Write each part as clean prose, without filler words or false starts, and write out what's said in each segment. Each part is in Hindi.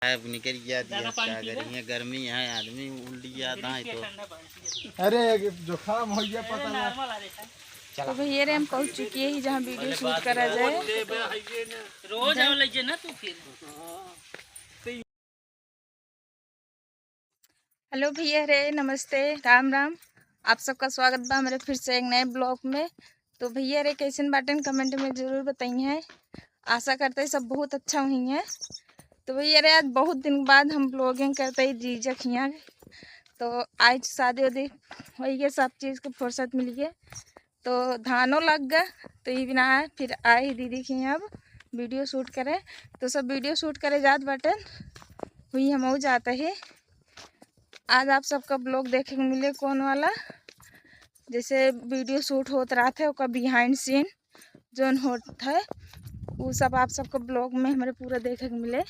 निकल गया दिया क्या करेंगे, गर्मी है आदमी उल्टी जाता है तो अरे जुकाम हो गया पता ना। तो भैया रे हम पहुंच चुकी है जहाँ वीडियो शूट करा जाए। रोज आओ लीजिए ना तू फिर। हेलो भैया रे, नमस्ते, राम राम। आप सबका स्वागत बा हमारे फिर से एक नए ब्लॉग में। तो भैया रे कैसन बाटन कमेंट में ज़रूर बताइए। आशा करते हैं सब बहुत अच्छा हुई है। तो भैया रे आज बहुत दिन बाद हम ब्लॉगिंग करते ही जीजा खिया, तो आज शादी वादी वही के सब चीज़ की फुर्सत मिली है, तो धानों लग गए। तो ये बिना है फिर आई दीदी की अब वीडियो शूट करे, तो सब वीडियो शूट करे जात बटन हुई हम जाते ही। आज आप सबका ब्लॉग देखे को मिले कौन वाला, जैसे वीडियो शूट होता रहा था उसका बिहाइंड सीन जोन होता है वो सब आप सबको ब्लॉग में हमारे पूरा देखे को मिले।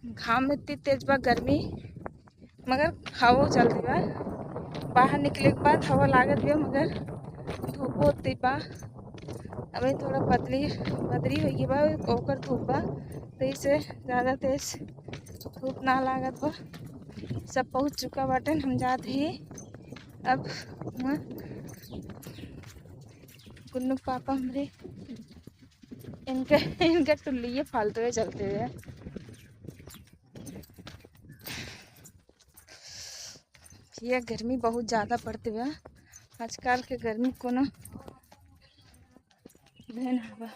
घाम इतनी तेज बा, गर्मी मगर हवा चलती बा, बाहर निकले के बाद हवा लागत भी मगर धूप होती बा। अभी थोड़ा बदरी होगी बा ओकर धूप बा, तो इसे ज़्यादा तेज धूप ना लागत बा। सब पहुंच चुका बाटन, हम जाते ही अब गुन्नू पापा हमारे इनका टुल्ली फालतू हुए चलते हुए। ये गर्मी बहुत ज़्यादा पड़ती है आजकल के गर्मी को ना बहन हवा।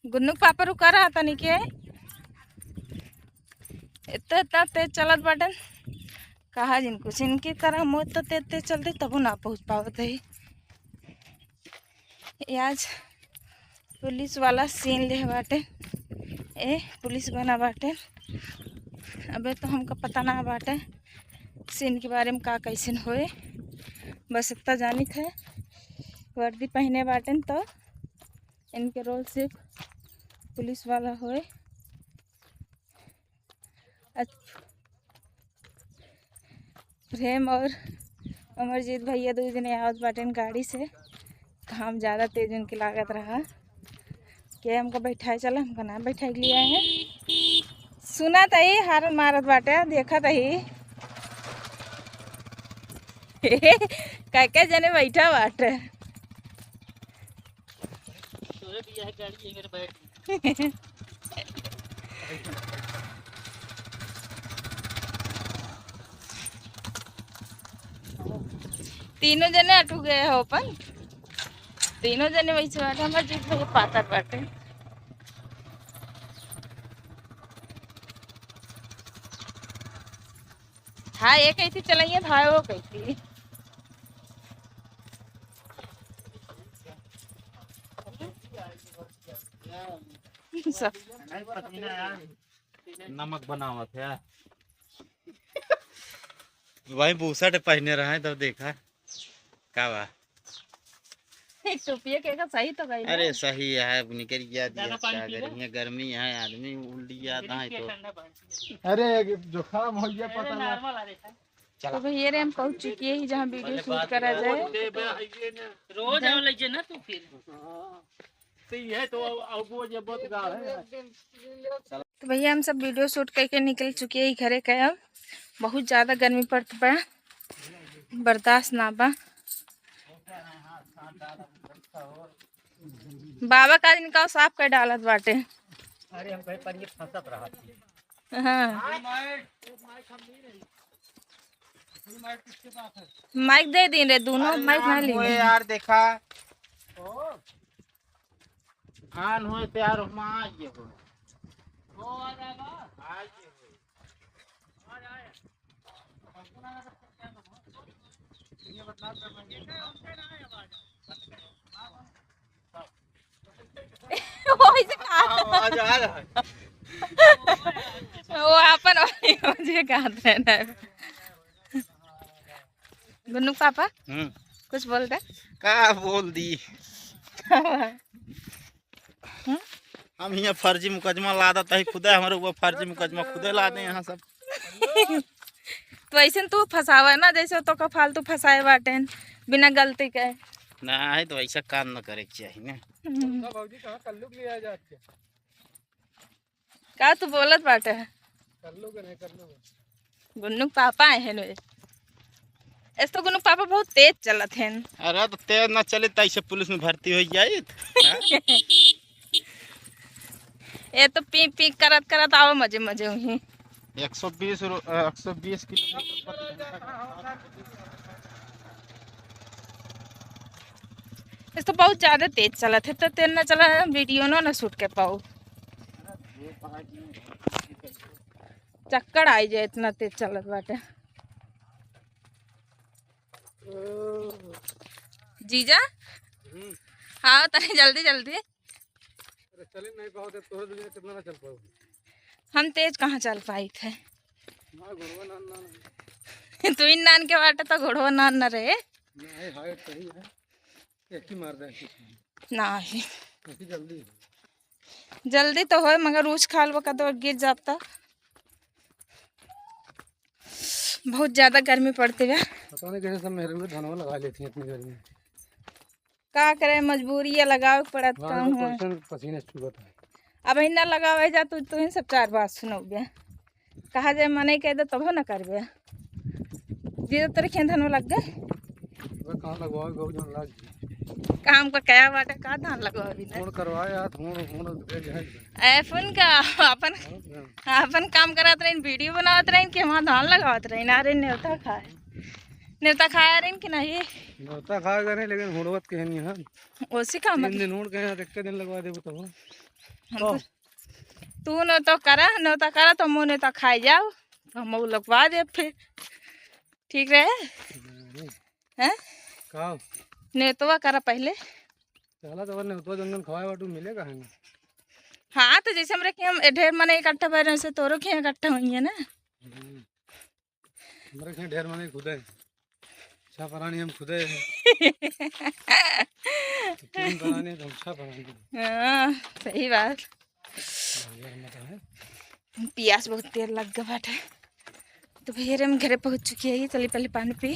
गुन्नू पापा रुका रहा था नहीं के इतना तेज चलत बाटन, कहा जिनको इनकी तरह हम तो तेज तेज चलते तब ना पहुँच पावत है। आज पुलिस वाला सीन ले बाटे, ए पुलिस बना बाटे। अबे तो हमको पता ना बाटे सीन के बारे में का कैसे होए, बस इतना जानित है वर्दी पहने बाटन तो इनके रोल सिर्फ पुलिस वाला होए। प्रेम और अमरजीत भैया दो जने आवत बाटन गाड़ी से, घाम ज़्यादा तेज उनकी लागत रहा कि हमको बैठाए चला, हमको ना बैठा के लिए आए हैं। सुना तही हार मारत बाटे, देखा तही क्या जने बैठा बाटे। तीनों जने अटू गए हो अपन, तीनों जने वैसे बाटे। हमारे जीत भैया पातर बाटे। हाँ ये कैसी चलाइए था वो कैसी सब नमक बनावा था वही बूसट पहने रहे तब देखा का बा। टोपिया के सही तो गई। अरे सही है, निकल गया दिया क्या करेंगे, गर्मी है आदमी उल्टी जाता है तो अरे जुकाम हो गया पता ना। तो भैया रे हम पहुंच चुकी है जहाँ वीडियो शूट करा जाए। रोज आओ लीजिए ना तू फिर। तो भैया हम सब वीडियो शूट करके निकल चुके हैं घरे के। अब बहुत ज़्यादा गर्मी पड़ती बा, बर्दाश्त ना बा। बाबा का दिन का साफ कर डालत बाटे। अरे हम कहीं पर ये फंसत रहा थी। हाँ माइक दे दी रे, दोनों माइक ना लिए यार देखा आन हो तैयार हो आइए हो आ जाएगा आइए वो अपन मुझे कहते हैं गुन्नू पापा कुछ बोल रहे का बोल दी हम यहाँ फर्जी मुकदमा ला देता है खुदे, हमारे ऊपर फर्जी मुकदमा खुदे ला दे यहाँ सब। तो ऐसे तू फंसावा ना, जैसे तो का फालतू फंसाए बाटे बिना गलती के। ना है तो ऐसा काम न करे के चाहिए ना। बाबूजी कहाँ कल्लू के लिए आ जाते हैं? का तू बोलत बाटे? कल्लू के नहीं, कल्लू के। गुन्नू पापा आए हैं वे। ऐसे तो गुन्नू पापा बहुत तेज चलत हैं। अरे तो तेज न चले तो ऐसे पुलिस में भर्ती हो जाए। ये तो पी पी करत करत आओ मजे मजे हुई। 120 किलोमीटर। इस तो बहुत ज्यादा तेज चलत है, तो तेज न चला वीडियो ना शूट कर पाओ। चक्कर आई जाए इतना तेज चलत बाटे। जीजा हाँ तनी जल्दी जल्दी। अरे चले नहीं पाओ तो तोहरे दुनिया कितना ना चल पाओ। हम तेज कहाँ चल पाई थे। ना घोड़वा ना तू इन नान के बाटे तो घोड़वा नान न रहे। नहीं, हाइट सही है, एक ही मार दे नहीं ऐसी जल्दी। जल्दी तो हो मगर ऊँच खाल का तो गिर जाता। बहुत ज्यादा गर्मी पड़ती है। पता नहीं कैसे सब मेरे में धनवा लगा लेती हैं इतनी गर्मी। का करे, मजबूरी है, लगाव पड़त काम है। पसीने चुभत है। अब इन्ना लगावे जा तू इन सब चार बात सुनोगे। कहा जाए मने कह दे तब न करबे। जी तेरे खेत धन लग गए। कहाँ लगवाओ गो जन लाग काम का क्या बाटे का धान लगवाबी ना। फोन करवाया फोन दे जाए। ऐफन का अपन काम करत रही, वीडियो बनावत रही कि वहाँ धान लगावत रही। अरे न्योता खाया रही कि नहीं? न्योता खाएगा नहीं लेकिन हुड़वत के नहीं है। उसी का 3 दिन हुड़ के एक दिन लगवा दे तो। तू न तो करा तो मुँह ने तो खाई जाओ तो हम लगवा दे फिर ठीक रहे हैं। का नेतवा करा पहले। चला तो नेतवा जंगल खवाए बाटू मिलेगा है ना। हाँ तो जैसे हमरे हम ढेर मने इकट्ठा भर से तोरो के इकट्ठा हुई है ना। हमारे के ढेर मने खुदे अच्छा परानी हम खुदे तीन परानी हम अच्छा परानी। हाँ सही बात। प्यास बहुत देर लग गया बाटे। तो भैया हम घरे पहुँच चुकी है। चलिए पहले पानी पी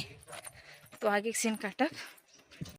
तो आगे सीन काटब।